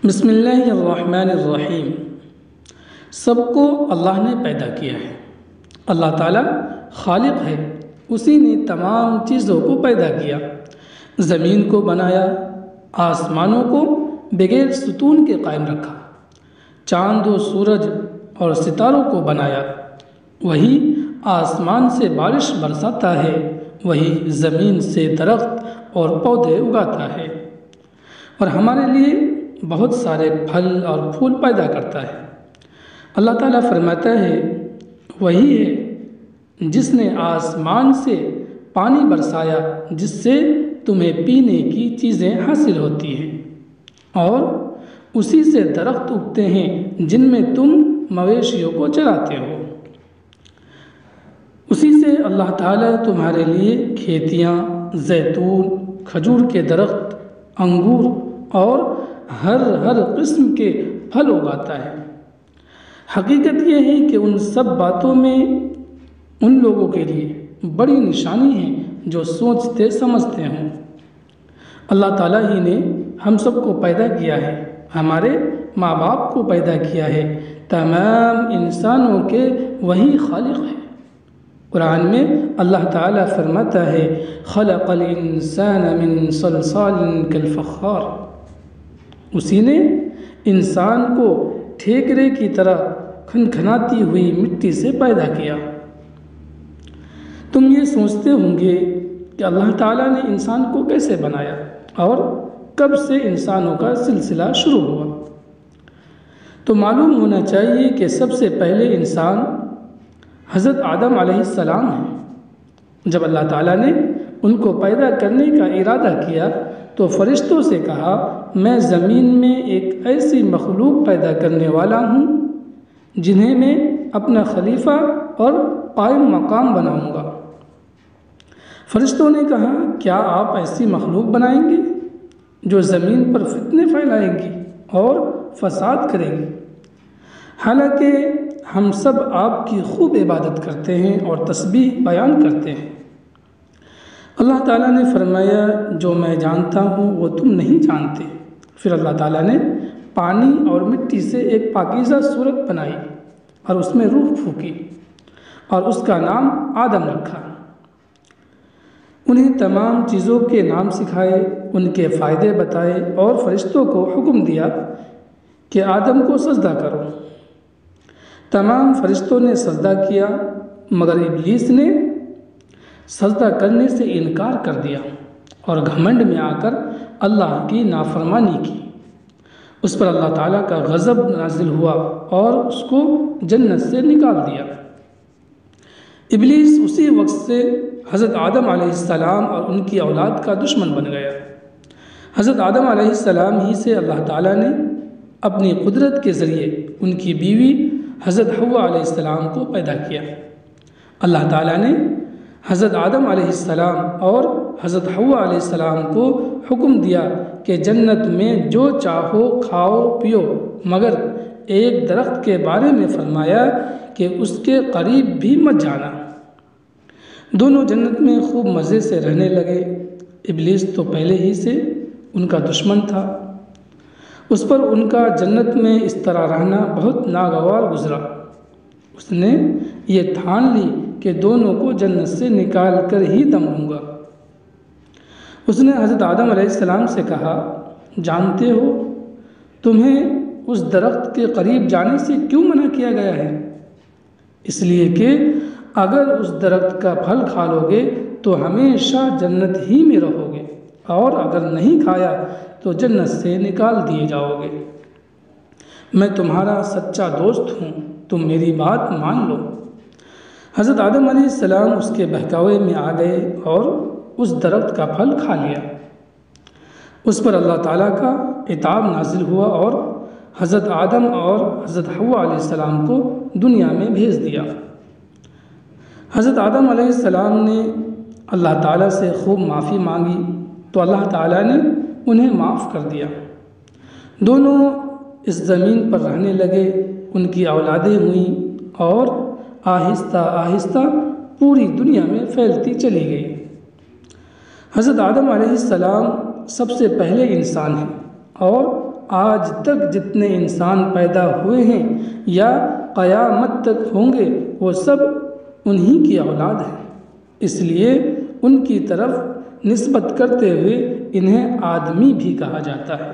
بسم اللہ الرحمن الرحیم۔ سب کو اللہ نے پیدا کیا ہے۔ اللہ تعالیٰ خالق ہے، اسی نے تمام چیزوں کو پیدا کیا، زمین کو بنایا، آسمانوں کو بغیر ستون کے قائم رکھا، چاند و سورج اور ستاروں کو بنایا، وہی آسمان سے بارش برساتا ہے، وہی زمین سے درخت اور پودے اگاتا ہے اور ہمارے لیے بہت سارے پھل اور پھول پیدا کرتا ہے۔ اللہ تعالیٰ فرماتا ہے، وہی ہے جس نے آسمان سے پانی برسایا جس سے تمہیں پینے کی چیزیں حاصل ہوتی ہیں، اور اسی سے درخت اگتے ہیں جن میں تم مویشیوں کو چراتے ہو۔ اسی سے اللہ تعالیٰ تمہارے لیے کھیتیاں، زیتون، کھجور کے درخت، انگور اور ہر قسم کے پھل اگاتا ہے۔ حقیقت یہ ہے کہ ان سب باتوں میں ان لوگوں کے لیے بڑی نشانی ہے جو سوچتے سمجھتے ہوں۔ اللہ تعالیٰ ہی نے ہم سب کو پیدا کیا ہے، ہمارے ماں باپ کو پیدا کیا ہے، تمام انسانوں کے وہی خالق ہے۔ قرآن میں اللہ تعالیٰ فرماتا ہے، خلق الانسان من صلصال کالفخار، اسی نے انسان کو ٹھیکرے کی طرح کھنکھناتی ہوئی مٹی سے پیدا کیا۔ تم یہ سوچتے ہوں گے کہ اللہ تعالیٰ نے انسان کو کیسے بنایا اور کب سے انسانوں کا سلسلہ شروع ہوا؟ تو معلوم ہونا چاہیے کہ سب سے پہلے انسان حضرت آدم علیہ السلام ہیں۔ جب اللہ تعالیٰ نے ان کو پیدا کرنے کا ارادہ کیا تو فرشتوں سے کہا، میں زمین میں ایک ایسی مخلوق پیدا کرنے والا ہوں جنہیں میں اپنا خلیفہ اور قائم مقام بناؤں گا۔ فرشتوں نے کہا، کیا آپ ایسی مخلوق بنائیں گے جو زمین پر فتنے پھیلائے گی اور فساد کرے گی؟ حالانکہ ہم سب آپ کی خوب عبادت کرتے ہیں اور تسبیح بیان کرتے ہیں۔ اللہ تعالیٰ نے فرمایا، جو میں جانتا ہوں وہ تم نہیں جانتے۔ پھر اللہ تعالیٰ نے پانی اور مٹی سے ایک پاکیزہ صورت بنائی اور اس میں روح پھونکی اور اس کا نام آدم رکھا۔ انہیں تمام چیزوں کے نام سکھائے، ان کے فائدے بتائے اور فرشتوں کو حکم دیا کہ آدم کو سجدہ کرو۔ تمام فرشتوں نے سجدہ کیا مگر ابلیس نے سجدہ کرنے سے انکار کر دیا اور گھمنڈ میں آ کر اللہ کی نافرمانی کی۔ اس پر اللہ تعالیٰ کا غضب نازل ہوا اور اس کو جنت سے نکال دیا۔ ابلیس اسی وقت سے حضرت آدم علیہ السلام اور ان کی اولاد کا دشمن بن گیا۔ حضرت آدم علیہ السلام ہی سے اللہ تعالیٰ نے اپنی قدرت کے ذریعے ان کی بیوی حضرت حوا علیہ السلام کو پیدا کیا۔ اللہ تعالیٰ نے حضرت آدم علیہ السلام اور حضرت حوا علیہ السلام کو حکم دیا کہ جنت میں جو چاہو کھاؤ پیو، مگر ایک درخت کے بارے میں فرمایا کہ اس کے قریب بھی مت جانا۔ دونوں جنت میں خوب مزے سے رہنے لگے۔ ابلیس تو پہلے ہی سے ان کا دشمن تھا، اس پر ان کا جنت میں اس طرح رہنا بہت ناگوار گزرا۔ اس نے یہ ٹھان لی کہ دونوں کو جنت سے نکال کر ہی دم لوں گا۔ اس نے حضرت آدم علیہ السلام سے کہا، جانتے ہو تمہیں اس درخت کے قریب جانے سے کیوں منع کیا گیا ہے؟ اس لیے کہ اگر اس درخت کا پھل کھا لو گے تو ہمیشہ جنت ہی میں رہو گے، اور اگر نہیں کھایا تو جنت سے نکال دیے جاؤ گے۔ میں تمہارا سچا دوست ہوں، تم میری بات مان لو۔ حضرت آدم علیہ السلام اس کے بہکاوے میں آ گئے اور اس درخت کا پھل کھا لیا۔ اس پر اللہ تعالیٰ کا عتاب نازل ہوا اور حضرت آدم اور حضرت حوا علیہ السلام کو دنیا میں بھیج دیا۔ حضرت آدم علیہ السلام نے اللہ تعالیٰ سے خوب معافی مانگی تو اللہ تعالیٰ نے انہیں معاف کر دیا۔ دونوں اس زمین پر رہنے لگے، ان کی اولادیں ہوئیں اور آہستہ آہستہ پوری دنیا میں پھیلتی چلی گئی۔ حضرت آدم علیہ السلام سب سے پہلے انسان ہیں اور آج تک جتنے انسان پیدا ہوئے ہیں یا قیامت تک ہوں گے وہ سب انہی کی اولاد ہیں، اس لیے ان کی طرف نسبت کرتے ہوئے انہیں آدمی بھی کہا جاتا ہے۔